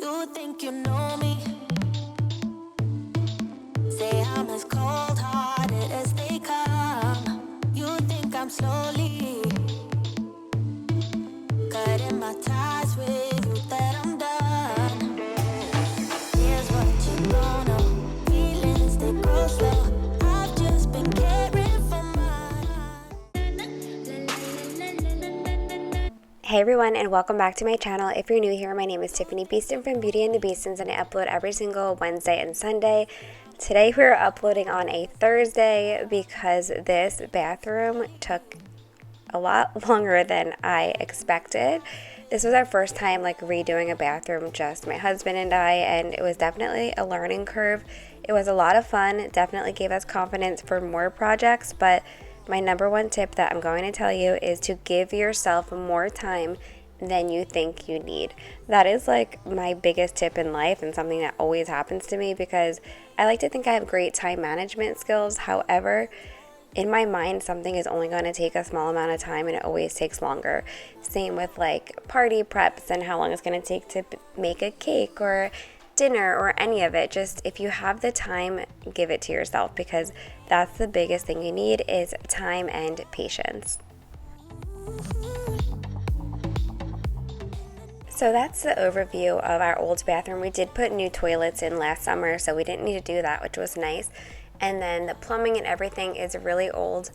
You think you know me? Say I'm as cold-hearted as they come. You think I'm slowly cutting my ties with you, that I'm done. Here's what you don't know. Feelings, they grow slow. I've just been caring for mine. Hey everyone, and welcome back to my channel. If you're new here, my name is Tiiffani Beaston from Beauty and the Beastons, and I upload every single Wednesday and Sunday. Today we're uploading on a Thursday because this bathroom took a lot longer than I expected. This was our first time redoing a bathroom, just my husband and I, and it was definitely a learning curve. It was a lot of fun. It definitely gave us confidence for more projects, but my number one tip that I'm going to tell you is to give yourself more time than you think you need. That is my biggest tip in life and something that always happens to me because I like to think I have great time management skills. However, in my mind, something is only going to take a small amount of time and it always takes longer. Same with party preps and how long it's going to take to make a cake or dinner or any of it. Just if you have the time, give it to yourself because that's the biggest thing you need is time and patience. So that's the overview of our old bathroom. We did put new toilets in last summer, so we didn't need to do that, which was nice. And then the plumbing and everything is really old.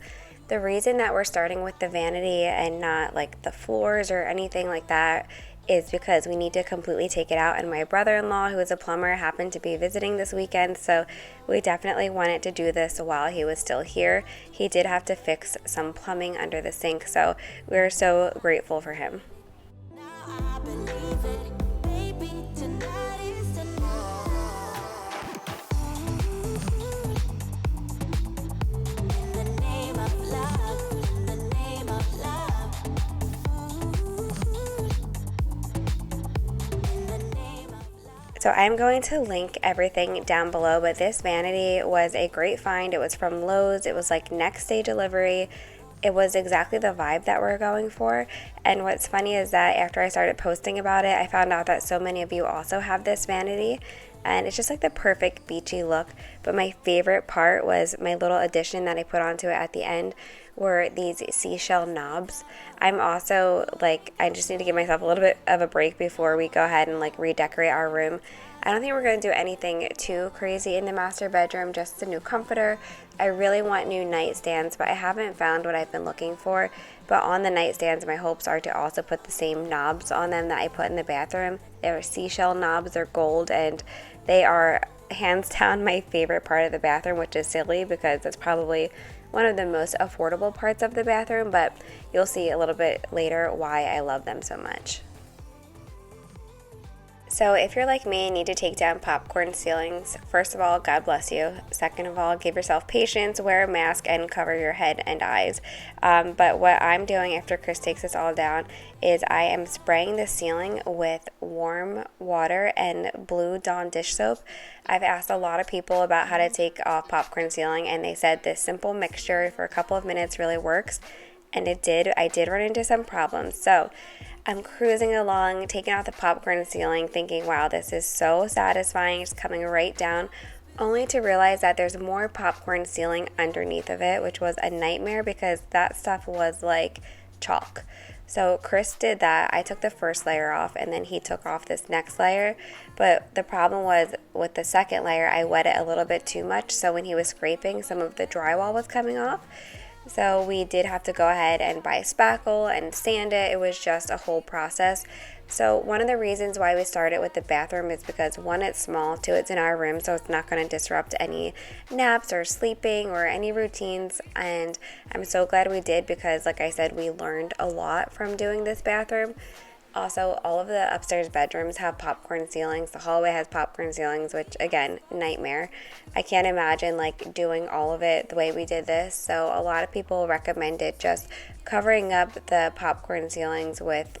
The reason that we're starting with the vanity and not the floors or anything like that is because we need to completely take it out, and my brother-in-law, who is a plumber, happened to be visiting this weekend, so we definitely wanted to do this while he was still here. He did have to fix some plumbing under the sink, so we're so grateful for him. Now I believe it. Baby, tonight is the night. In the name of love, in the name of love. In the name of love. So I'm going to link everything down below, but this vanity was a great find. It was from Lowe's. It was next day delivery. It was exactly the vibe that we're going for. And what's funny is that after I started posting about it, I found out that so many of you also have this vanity. And it's just the perfect beachy look. But my favorite part was my little addition that I put onto it at the end were these seashell knobs. I'm also I just need to give myself a little bit of a break before we go ahead and redecorate our room. I don't think we're going to do anything too crazy in the master bedroom, just a new comforter. I really want new nightstands, but I haven't found what I've been looking for. But on the nightstands, my hopes are to also put the same knobs on them that I put in the bathroom. They're seashell knobs, they're gold, and they are hands down my favorite part of the bathroom, which is silly because it's probably one of the most affordable parts of the bathroom, but you'll see a little bit later why I love them so much. So if you're like me and need to take down popcorn ceilings, first of all, God bless you. Second of all, give yourself patience, wear a mask, and cover your head and eyes. But what I'm doing after Chris takes this all down is I am spraying the ceiling with warm water and Blue Dawn dish soap. I've asked a lot of people about how to take off popcorn ceiling, and they said this simple mixture for a couple of minutes really works. And it did. I did run into some problems. So I'm cruising along, taking out the popcorn ceiling, thinking, wow, this is so satisfying. It's coming right down, only to realize that there's more popcorn ceiling underneath of it, which was a nightmare because that stuff was like chalk. So Chris did that. I took the first layer off, and then he took off this next layer. But the problem was with the second layer, I wet it a little bit too much. So when he was scraping, some of the drywall was coming off. So we did have to go ahead and buy spackle and sand it. It was just a whole process. So one of the reasons why we started with the bathroom is because one, it's small, two, it's in our room, so it's not going to disrupt any naps or sleeping or any routines. And I'm so glad we did because, like I said, we learned a lot from doing this bathroom. Also, all of the upstairs bedrooms have popcorn ceilings. The hallway has popcorn ceilings, which, again, nightmare. I can't imagine doing all of it the way we did this. So a lot of people recommended just covering up the popcorn ceilings with,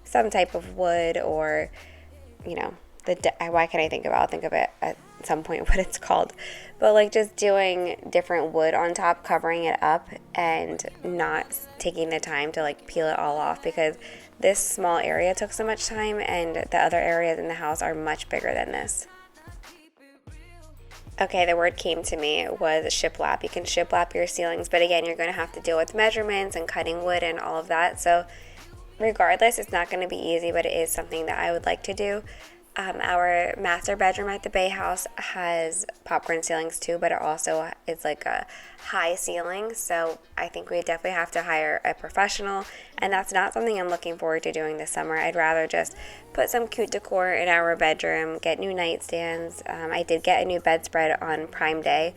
some type of wood or, why can't I think of it? I'll think of it some point what it's called, but like just doing different wood on top, covering it up, and not taking the time to like peel it all off, because this small area took so much time and the other areas in the house are much bigger than this. Okay, the word came to me was shiplap. You can shiplap your ceilings, but again, you're going to have to deal with measurements and cutting wood and all of that. So regardless, it's not going to be easy, but it is something that I would like to do. Our master bedroom at the Bay House has popcorn ceilings too, but it also is like a high ceiling, so I think we definitely have to hire a professional, and that's not something I'm looking forward to doing this summer. I'd rather just put some cute decor in our bedroom, get new nightstands. I did get a new bedspread on Prime Day,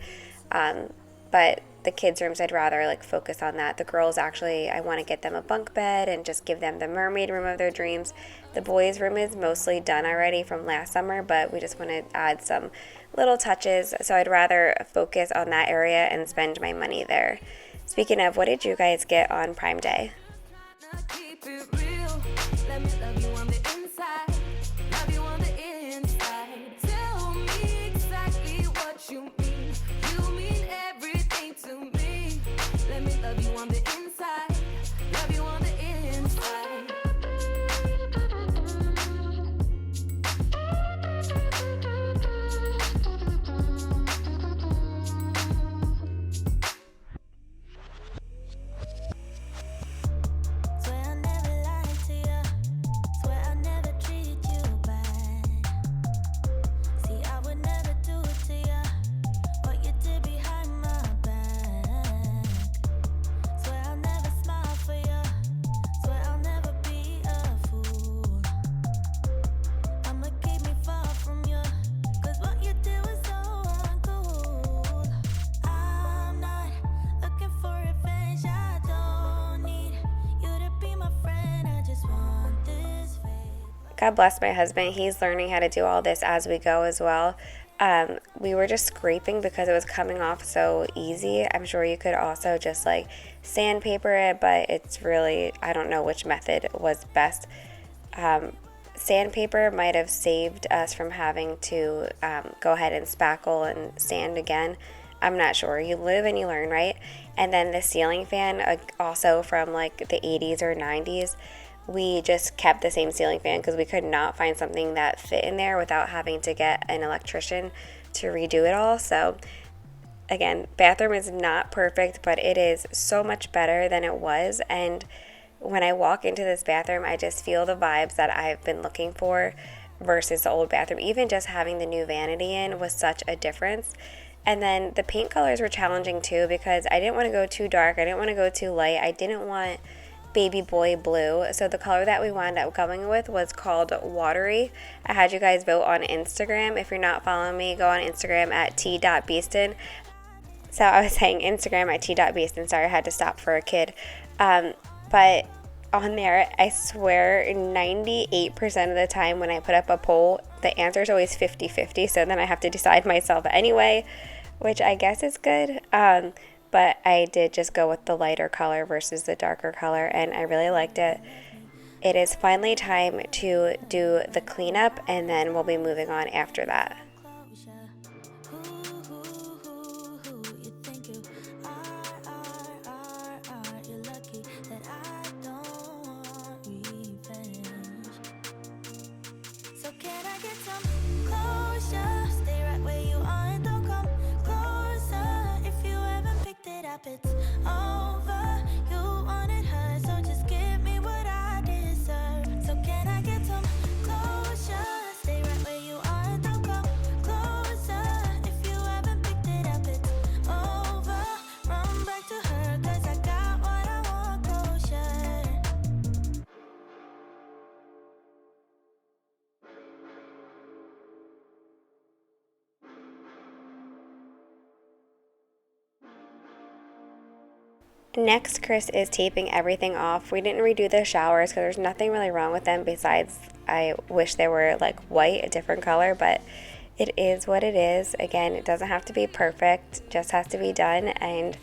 but the kids' rooms, I'd rather like focus on that. The girls, actually, I want to get them a bunk bed and just give them the mermaid room of their dreams. The boys' room is mostly done already from last summer, but we just want to add some little touches. So I'd rather focus on that area and spend my money there. Speaking of, what did you guys get on Prime Day? God bless my husband. He's learning how to do all this as we go as well. We were just scraping because it was coming off so easy. I'm sure you could also just like sandpaper it, but it's really, I don't know which method was best. Sandpaper might have saved us from having to go ahead and spackle and sand again. I'm not sure. You live and you learn, right? And then the ceiling fan, also from like the 80s or 90s. We just kept the same ceiling fan because we could not find something that fit in there without having to get an electrician to redo it all. So again, bathroom is not perfect, but it is so much better than it was. And when I walk into this bathroom, I just feel the vibes that I've been looking for versus the old bathroom. Even just having the new vanity in was such a difference. And then the paint colors were challenging too, because I didn't want to go too dark. I didn't want to go too light. I didn't want baby boy blue. So the color that we wound up going with was called Watery. I had you guys vote on Instagram. If you're not following me, go on Instagram at t.beaston. So I was saying Instagram at t.beaston. Sorry, I had to stop for a kid. But on there, I swear 98% of the time when I put up a poll, the answer is always 50-50. So then I have to decide myself anyway, which I guess is good. But I did just go with the lighter color versus the darker color, and I really liked it. It is finally time to do the cleanup, and then we'll be moving on after that. It's over, you wanted her, so just give me what I deserve. So can I get some closure? Stay right where you are and don't come closer. If you haven't picked it up, it's over. Run back to her, cause I got what I want, closure. Next, Chris is taping everything off. We didn't redo the showers because there's nothing really wrong with them besides I wish they were like white, a different color, but it is what it is. Again, it doesn't have to be perfect, just has to be done, and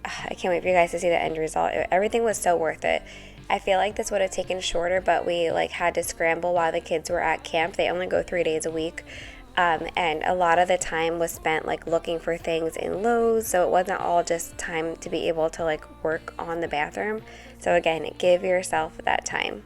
I can't wait for you guys to see the end result. Everything was so worth it. I feel like this would have taken shorter, but we like had to scramble while the kids were at camp. They only go 3 days a week. And a lot of the time was spent like looking for things in Lowe's, so it wasn't all just time to be able to like work on the bathroom. So again, give yourself that time.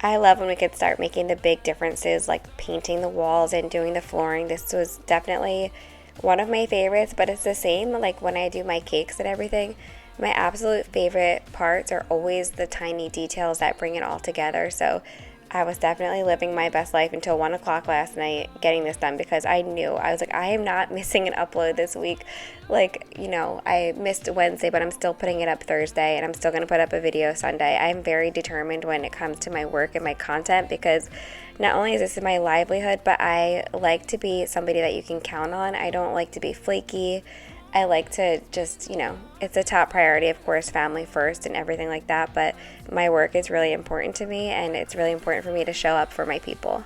I love when we could start making the big differences, like painting the walls and doing the flooring. This was definitely one of my favorites, but it's the same like when I do my cakes and everything. My absolute favorite parts are always the tiny details that bring it all together. So I was definitely living my best life until 1 o'clock last night getting this done, because I knew, I was like, I am not missing an upload this week. Like, you know, I missed Wednesday, but I'm still putting it up Thursday, and I'm still going to put up a video Sunday. I'm very determined when it comes to my work and my content, because not only is this my livelihood, but I like to be somebody that you can count on. I don't like to be flaky. I like to just, you know, it's a top priority, of course, family first and everything like that, but my work is really important to me, and it's really important for me to show up for my people.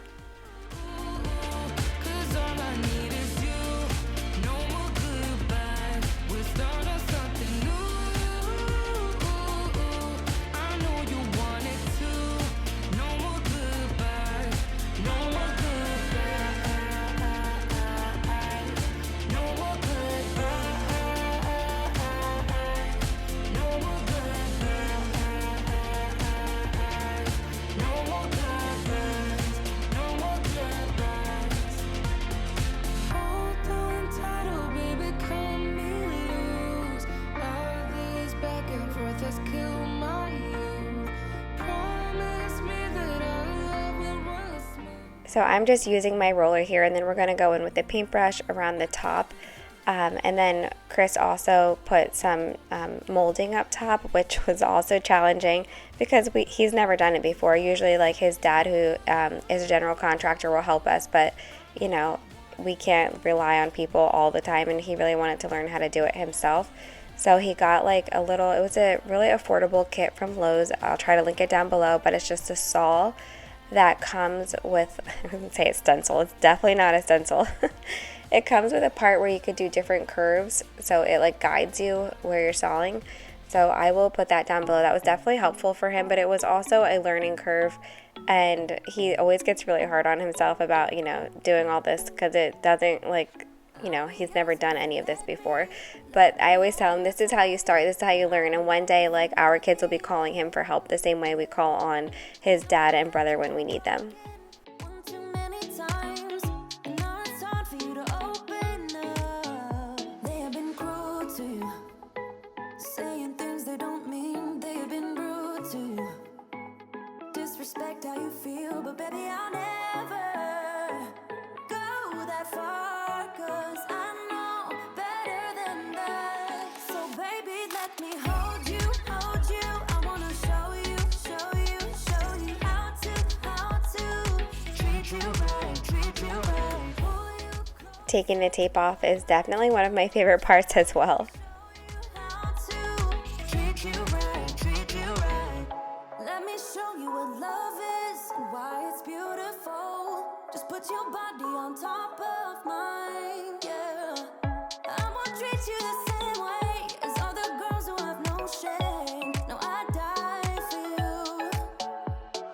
So I'm just using my roller here, and then we're going to go in with the paintbrush around the top. And then Chris also put some molding up top, which was also challenging because he's never done it before. Usually like his dad, who is a general contractor, will help us, but you know, we can't rely on people all the time, and he really wanted to learn how to do it himself. So he got like it was a really affordable kit from Lowe's. I'll try to link it down below, but it's just a saw that comes with, I wouldn't say it's stencil, it's definitely not a stencil. It comes with a part where you could do different curves, so it like guides you where you're sawing. So I will put that down below. That was definitely helpful for him, but it was also a learning curve, and he always gets really hard on himself about, you know, doing all this because it doesn't like, you know, he's never done any of this before. But I always tell him, this is how you start, this is how you learn. And one day, like, our kids will be calling him for help the same way we call on his dad and brother when we need them. Disrespect how you feel, but baby, I'll never go that far, 'cause I know better than that. So baby, let me hold you. I wanna show you how to treat you right. Pull you close. Taking the tape off is definitely one of my favorite parts as well. How to treat you right. Let me show you what love is and why it's beautiful. Just put your body on top of mine, yeah. I won't treat you the same way as other girls who have no shame. No, I die for you.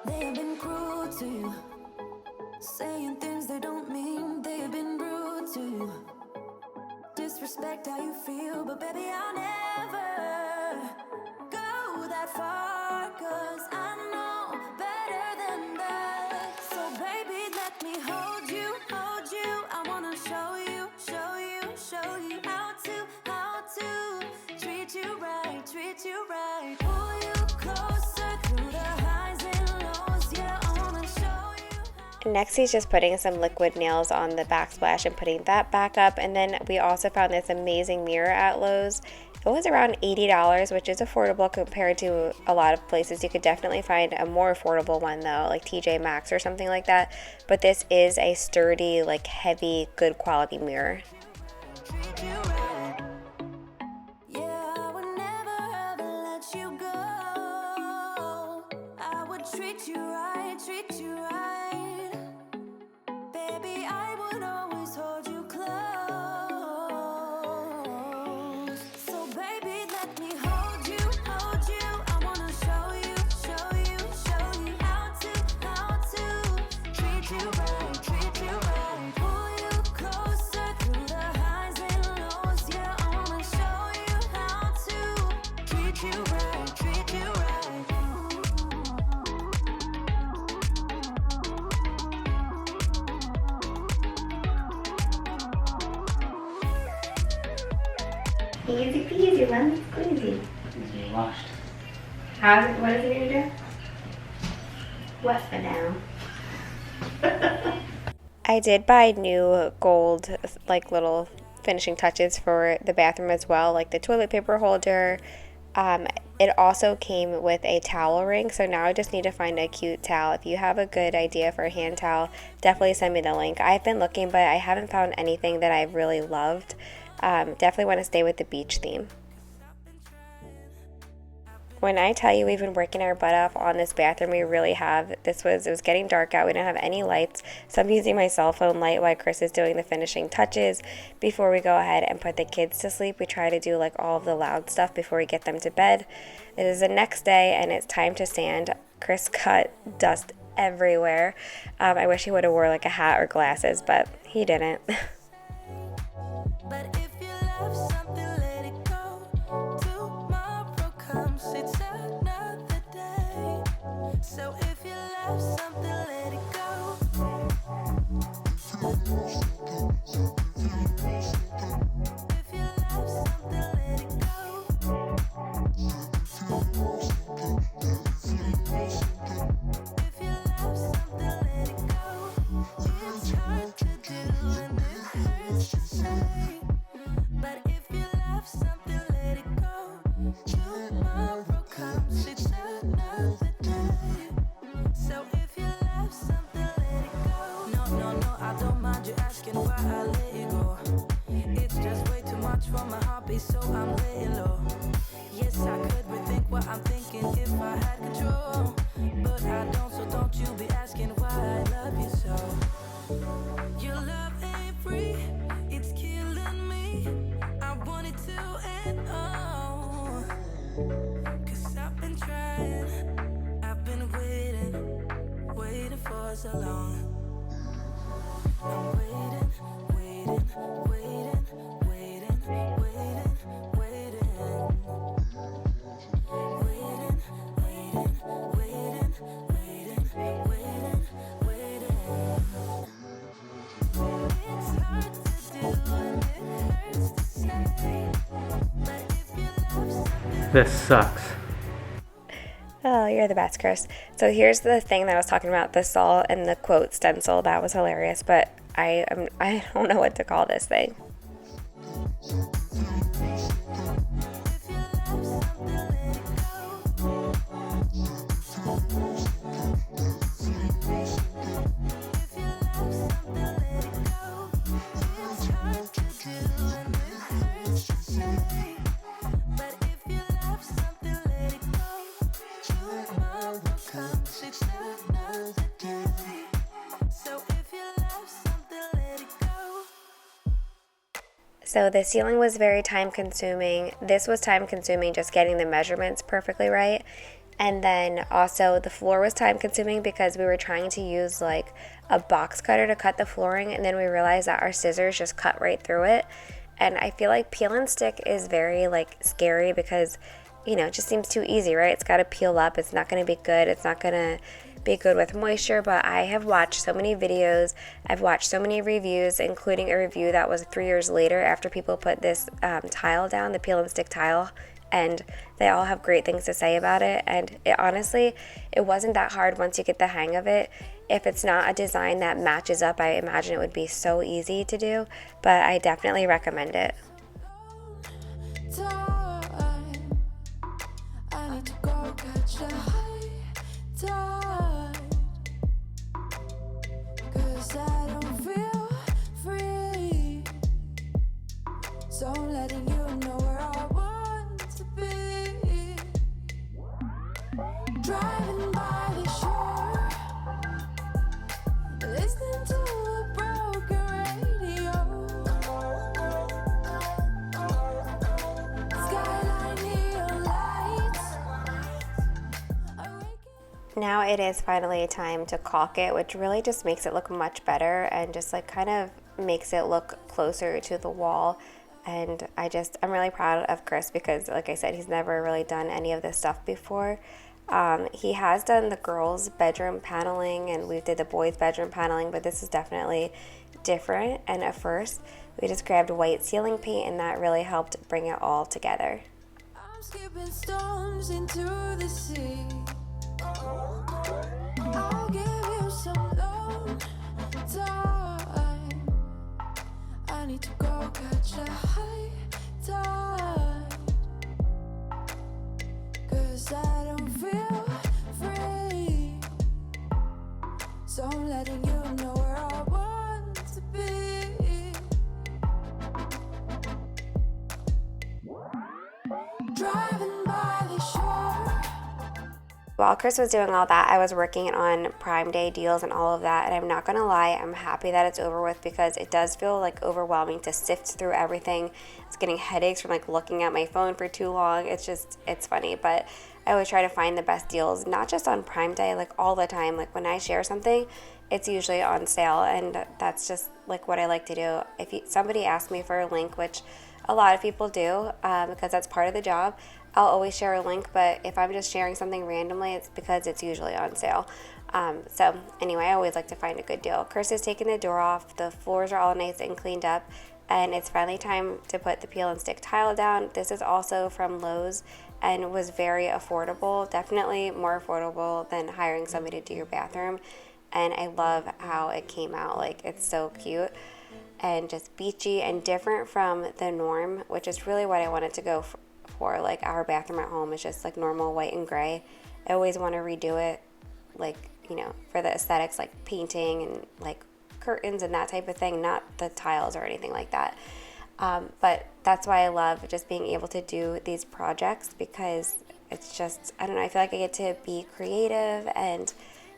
They have been cruel to you, saying things they don't mean. They have been rude to you. Disrespect how you feel, but baby, I'll never go that far, 'cause I know better than that. So baby, let me hold you. I wanna show you how to treat you right. Pull you closer through the highs and lows. Yeah, I wanna show you. Next, he's just putting some liquid nails on the backsplash and putting that back up. And then we also found this amazing mirror at Lowe's. It was around $80, which is affordable compared to a lot of places. You could definitely find a more affordable one though, like TJ Maxx or something like that. But this is a sturdy, like heavy, good quality mirror. Yeah, I would never ever let you go. I would treat you right. Baby, I would always hold you close. Easy peasy, lemon squeezy. Needs to be washed. What is it gonna do? What for now? I did buy new gold, like, little finishing touches for the bathroom as well, like the toilet paper holder. It also came with a towel ring, so now I just need to find a cute towel. If you have a good idea for a hand towel, definitely send me the link. I've been looking, but I haven't found anything that I've really loved. Definitely want to stay with the beach theme. When I tell you we've been working our butt off on this bathroom, we really have. It was getting dark out. We didn't have any lights, so I'm using my cell phone light while Chris is doing the finishing touches. Before we go ahead and put the kids to sleep, we try to do like all of the loud stuff before we get them to bed. It is the next day and it's time to sand. Chris got dust everywhere. I wish he would have wore like a hat or glasses, but he didn't. But if you love something, let it go. Tomorrow comes, it's another day. So if you love something, let it go. If you love something, let it go. If you love something, let it go. It's hard to do and it hurts to say. But if you love something, let it go. Tomorrow comes, it's another day. So if you love something, let it go. No, I don't mind you asking why I let it go. It's just way too much for my hobby, so I'm laying low. Yes, I could rethink what I'm thinking if I had control. But I don't, so don't you be asking why I love you so. Your love ain't free, it's killing me. I want it to end all. 'Cause I've been trying, I've been waiting for so long. I'm waiting. It's hard to do and it hurts to say. But if you love something, This sucks. Oh, you're the best, Chris. So here's the thing that I was talking about, the saw and the quote stencil. That was hilarious, but I don't know what to call this thing. if you love something, let it go. If you love something, let it go. It's hard to do and it hurts to say. But if you love something, let it go. Tomorrow comes, it's another day. So if you love something, let it go. So the ceiling was very time consuming. This was time consuming, just getting the measurements perfectly right. And then also the floor was time consuming because we were trying to use like a box cutter to cut the flooring, and then we realized that our scissors just cut right through it. And I feel like peel and stick is very like scary because, you know, it just seems too easy, right? It's got to peel up. It's not going to be good. It's not going to be good with moisture. But I have watched so many videos. I've watched so many reviews, including a review that was 3 years later after people put this tile down, the peel and stick tile, and they all have great things to say about it. And it honestly, it wasn't that hard once you get the hang of it. If it's not a design that matches up, I imagine it would be so easy to do, but I definitely recommend it. Time, I need to go catch the high tide. 'Cause I don't feel free. So I'm letting you know where I want to be. Driving by the shore, listening to a broken radio. Skyline neon lights. Now it is finally time to caulk it, which really just makes it look much better and just like kind of makes it look closer to the wall. And I'm really proud of Chris because, like I said, he's never really done any of this stuff before. He has done the girls' bedroom paneling and we did the boys' bedroom paneling, but this is definitely different. And at first, we just grabbed white ceiling paint and that really helped bring it all together. I'm skipping stones into the sea. I'll give you some long time. I need to go catch a high tide. 'Cause I don't feel free. So I'm letting you know where I want to be. Driving by the shore. While Chris was doing all that, I was working on Prime Day deals and all of that, and I'm not gonna lie, I'm happy that it's over with because it does feel like overwhelming to sift through everything. It's getting headaches from like looking at my phone for too long. It's funny, but I always try to find the best deals, not just on Prime Day, like all the time. Like when I share something, it's usually on sale, and that's just like what I like to do. If somebody asks me for a link, which a lot of people do, because that's part of the job, I'll always share a link, but if I'm just sharing something randomly, it's because it's usually on sale. So anyway, I always like to find a good deal. Chris has taken the door off, the floors are all nice and cleaned up, and it's finally time to put the peel and stick tile down. This is also from Lowe's and was very affordable, definitely more affordable than hiring somebody to do your bathroom. And I love how it came out, like it's so cute and just beachy and different from the norm, which is really what I wanted to go for. Like our bathroom at home is just like normal white and gray. I always want to redo it, like, you know, for the aesthetics, like painting and like curtains and that type of thing, not the tiles or anything like that. But that's why I love just being able to do these projects, because it's just, I don't know, I feel like I get to be creative and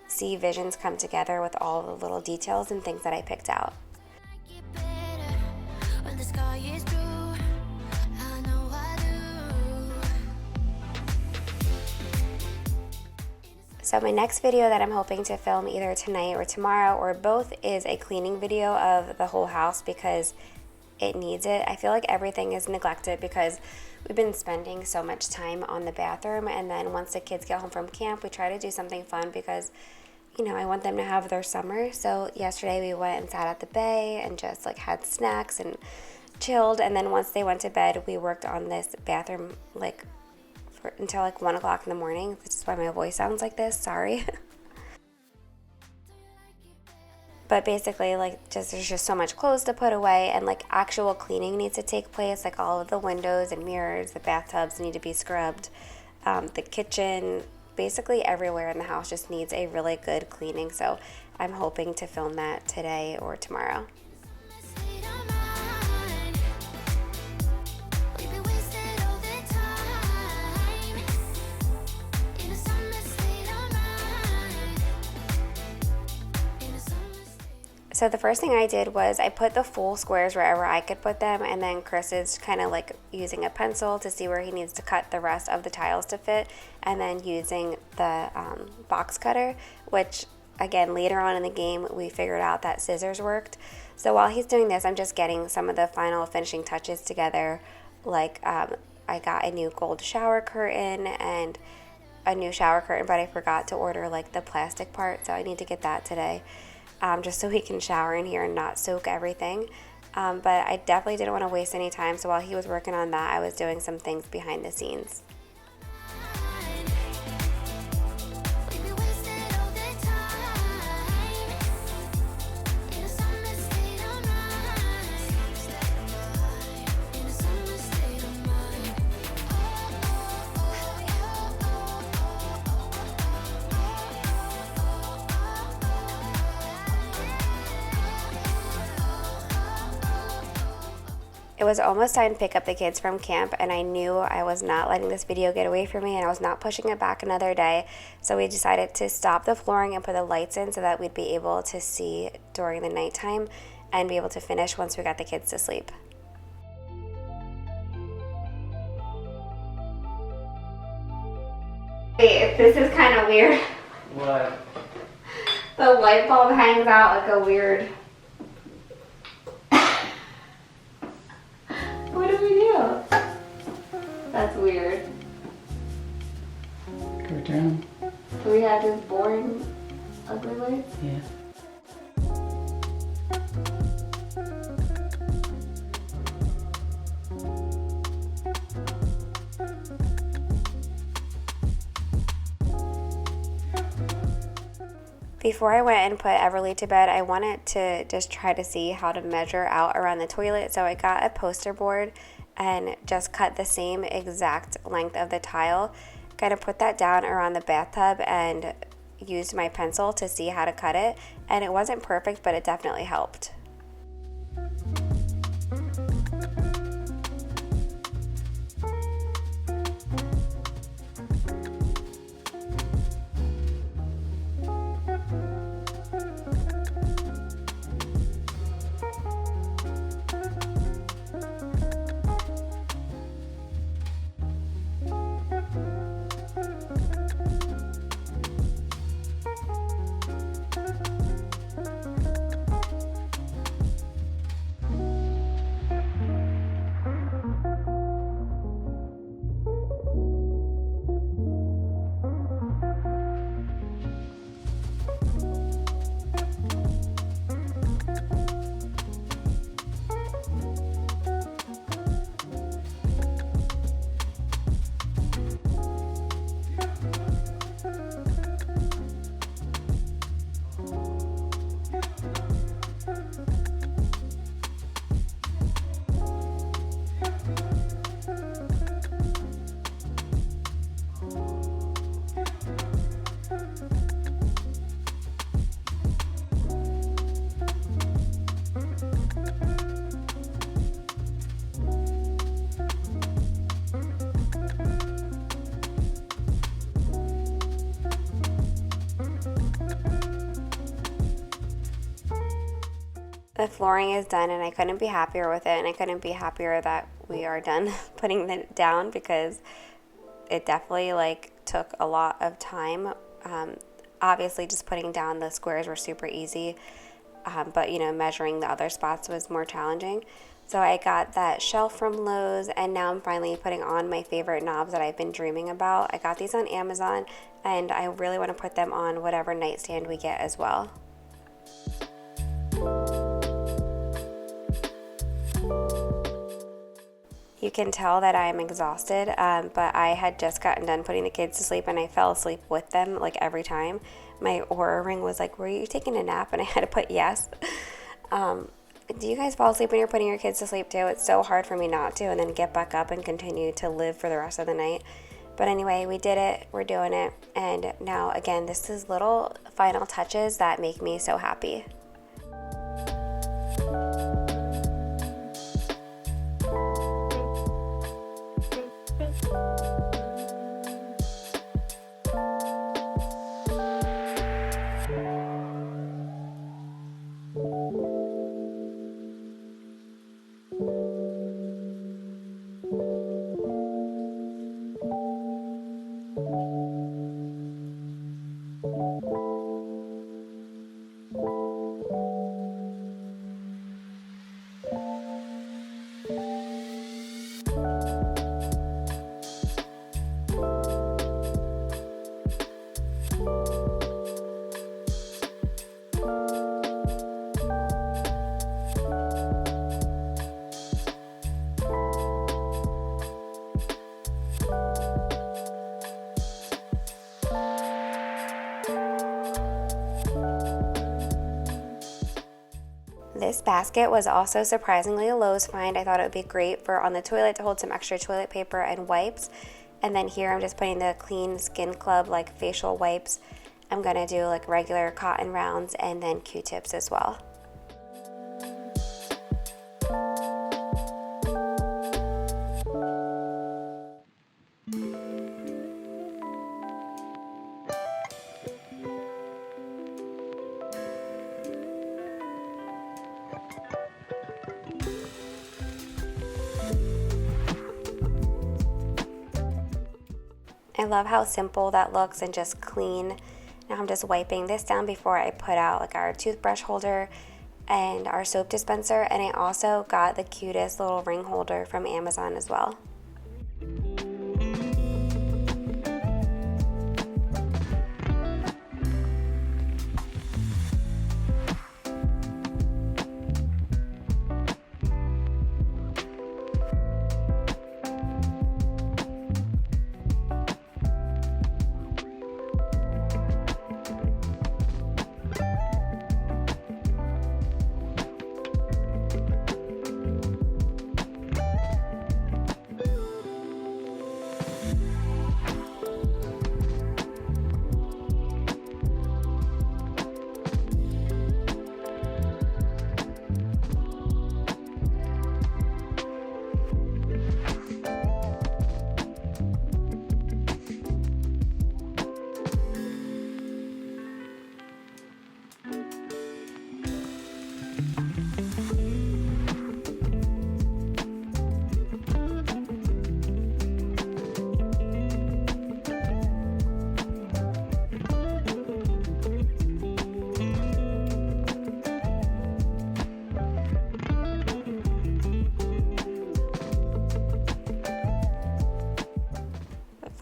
see visions come together with all the little details and things that I picked out. Like it better when the sky is blue. I know I do. So my next video that I'm hoping to film either tonight or tomorrow or both is a cleaning video of the whole house because it needs it. I feel like everything is neglected because we've been spending so much time on the bathroom, and then once the kids get home from camp, we try to do something fun because, you know, I want them to have their summer. So yesterday we went and sat at the bay and just like had snacks and chilled, and then once they went to bed, we worked on this bathroom like until like 1 o'clock in the morning, which is why my voice sounds like this, sorry. But basically, like, there's just so much clothes to put away, and like actual cleaning needs to take place. Like all of the windows and mirrors, the bathtubs need to be scrubbed. The kitchen, basically everywhere in the house just needs a really good cleaning. So I'm hoping to film that today or tomorrow. So the first thing I did was I put the full squares wherever I could put them, and then Chris is kind of like using a pencil to see where he needs to cut the rest of the tiles to fit, and then using the box cutter, which again later on in the game we figured out that scissors worked. So while he's doing this, I'm just getting some of the final finishing touches together. Like I got a new gold shower curtain and a new shower curtain, but I forgot to order like the plastic part, so I need to get that today. Just so he can shower in here and not soak everything. But I definitely didn't want to waste any time, so while he was working on that, I was doing some things behind the scenes. It was almost time to pick up the kids from camp, and I knew I was not letting this video get away from me, and I was not pushing it back another day. So we decided to stop the flooring and put the lights in so that we'd be able to see during the nighttime and be able to finish once we got the kids to sleep. Wait, this is kind of weird. What? The light bulb hangs out like a weird... What do we do? That's weird. Can we down. So we have this boring, ugly way? Yeah. Before I went and put Everly to bed, I wanted to just try to see how to measure out around the toilet. So I got a poster board and just cut the same exact length of the tile. Kind of put that down around the bathtub and used my pencil to see how to cut it. And it wasn't perfect, but it definitely helped. The flooring is done and I couldn't be happier with it, and I couldn't be happier that we are done putting it down because it definitely took a lot of time. Obviously just putting down the squares were super easy, but measuring the other spots was more challenging. So I got that shelf from Lowe's, and now I'm finally putting on my favorite knobs that I've been dreaming about. I got these on Amazon and I really want to put them on whatever nightstand we get as well. You can tell that I am exhausted, but I had just gotten done putting the kids to sleep and I fell asleep with them every time. My Oura ring was like, were you taking a nap? And I had to put yes. Do you guys fall asleep when you're putting your kids to sleep too? It's so hard for me not to, and then get back up and continue to live for the rest of the night. But anyway, we did it, we're doing it, and now again, this is little final touches that make me so happy. This basket was also surprisingly a Lowe's find. I thought it would be great for on the toilet to hold some extra toilet paper and wipes. And then here I'm just putting the Clean Skin Club facial wipes. I'm gonna do regular cotton rounds and then Q-tips as well. I love how simple that looks and just clean. Now I'm just wiping this down before I put out our toothbrush holder and our soap dispenser, and I also got the cutest little ring holder from Amazon as well.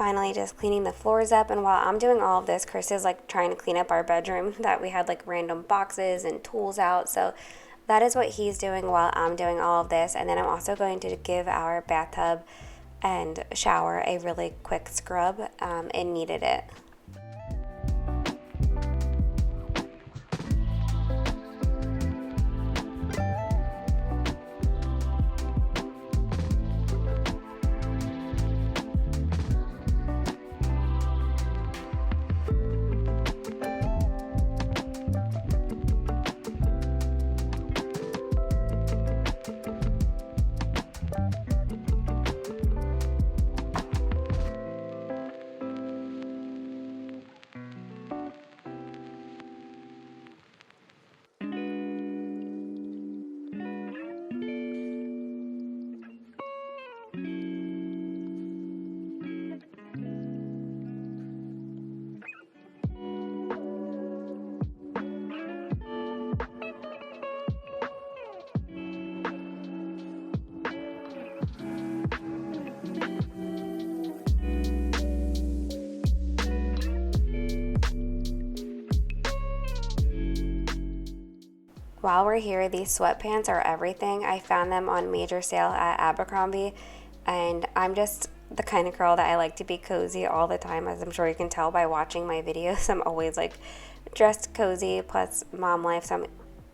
finally just cleaning the floors up, and while I'm doing all of this, Chris is like trying to clean up our bedroom that we had like random boxes and tools out. So that is what he's doing while I'm doing all of this. And then I'm also going to give our bathtub and shower a really quick scrub. It needed it. While we're here, these sweatpants are everything. I found them on major sale at Abercrombie, and I'm just the kind of girl that I like to be cozy all the time, as I'm sure you can tell by watching my videos. I'm always like dressed cozy, plus mom life, so I'm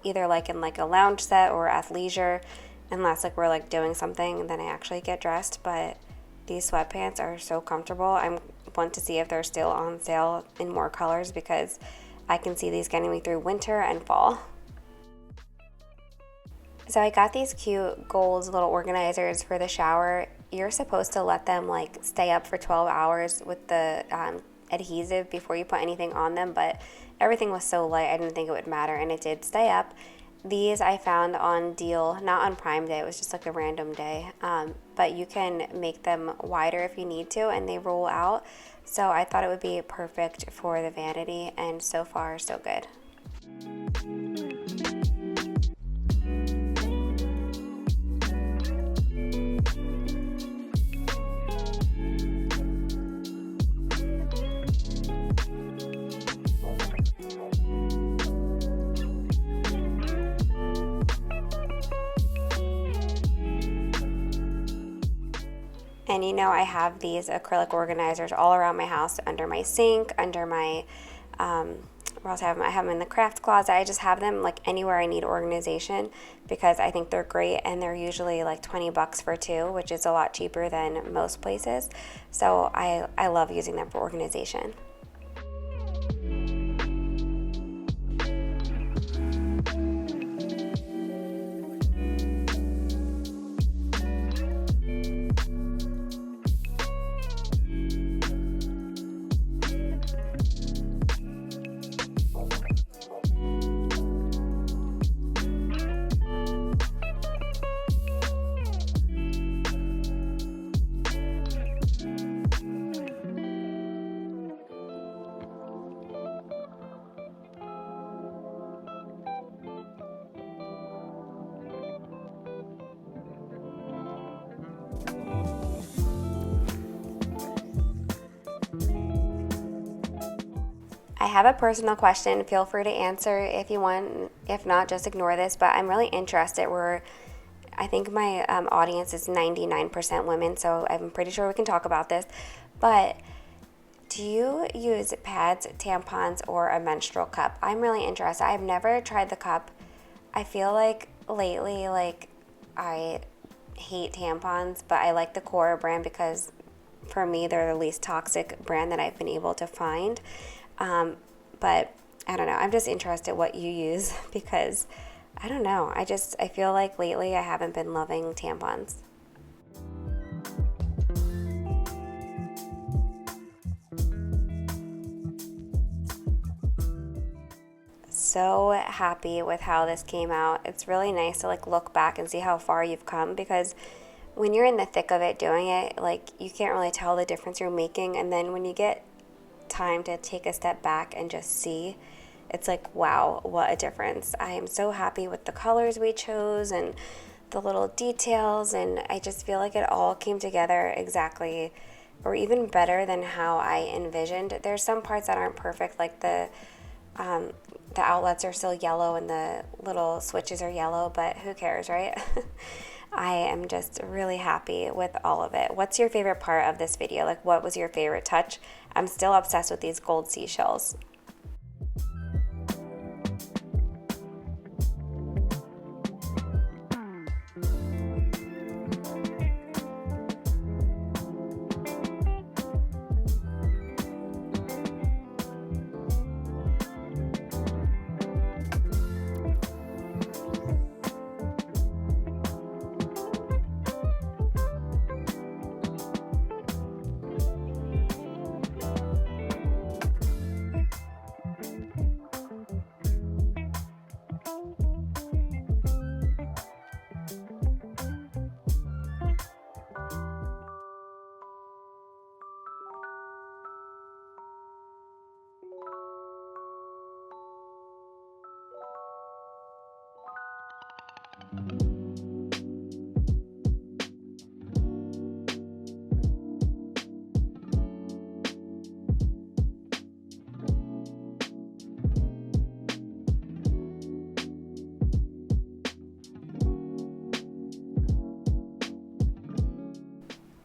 either like in like a lounge set or athleisure, unless like we're like doing something, then I actually get dressed. But these sweatpants are so comfortable. I want to see if they're still on sale in more colors, because I can see these getting me through winter and fall. So I got these cute gold little organizers for the shower. You're supposed to let them like stay up for 12 hours with the adhesive before you put anything on them, but everything was so light I didn't think it would matter, and it did stay up. These I found on deal, not on Prime Day, it was just like a random day, but you can make them wider if you need to, and they roll out. So I thought it would be perfect for the vanity, and so far so good. And you know, I have these acrylic organizers all around my house, under my sink, under my, where else I have them? I have them in the craft closet. I just have them like anywhere I need organization, because I think they're great, and they're usually like $20 for two, which is a lot cheaper than most places. So I love using them for organization. I have a personal question. Feel free to answer if you want. If not, just ignore this. But I'm really interested. I think my audience is 99% women, so I'm pretty sure we can talk about this. But do you use pads, tampons, or a menstrual cup? I'm really interested. I've never tried the cup. I feel like lately, like, I hate tampons, but I like the Cora brand because for me, they're the least toxic brand that I've been able to find. But I don't know. I'm just interested what you use, because I don't know. I feel like lately I haven't been loving tampons. So happy with how this came out. It's really nice to like look back and see how far you've come, because when you're in the thick of it doing it, like, you can't really tell the difference you're making, and then when you get time to take a step back and just see, it's like, wow, what a difference. I am so happy with the colors we chose and the little details, and I just feel like it all came together exactly or even better than how I envisioned. There's some parts that aren't perfect, like the outlets are still yellow and the little switches are yellow, but who cares, right? I am just really happy with all of it. What's your favorite part of this video? Like, what was your favorite touch? I'm still obsessed with these gold seashells.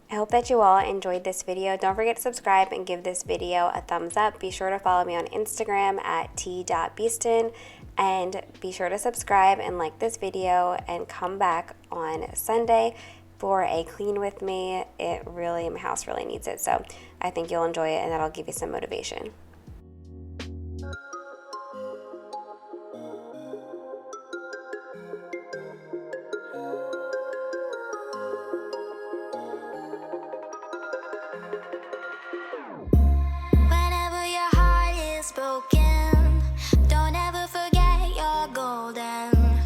I hope that you all enjoyed this video. Don't forget to subscribe and give this video a thumbs up. Be sure to follow me on Instagram at t.beaston, and be sure to subscribe and like this video and come back on Sunday for a clean with me. My house really needs it, so I think you'll enjoy it and that'll give you some motivation. Whenever your heart is broken, don't ever forget you're golden.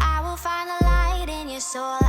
I will find the light in your soul.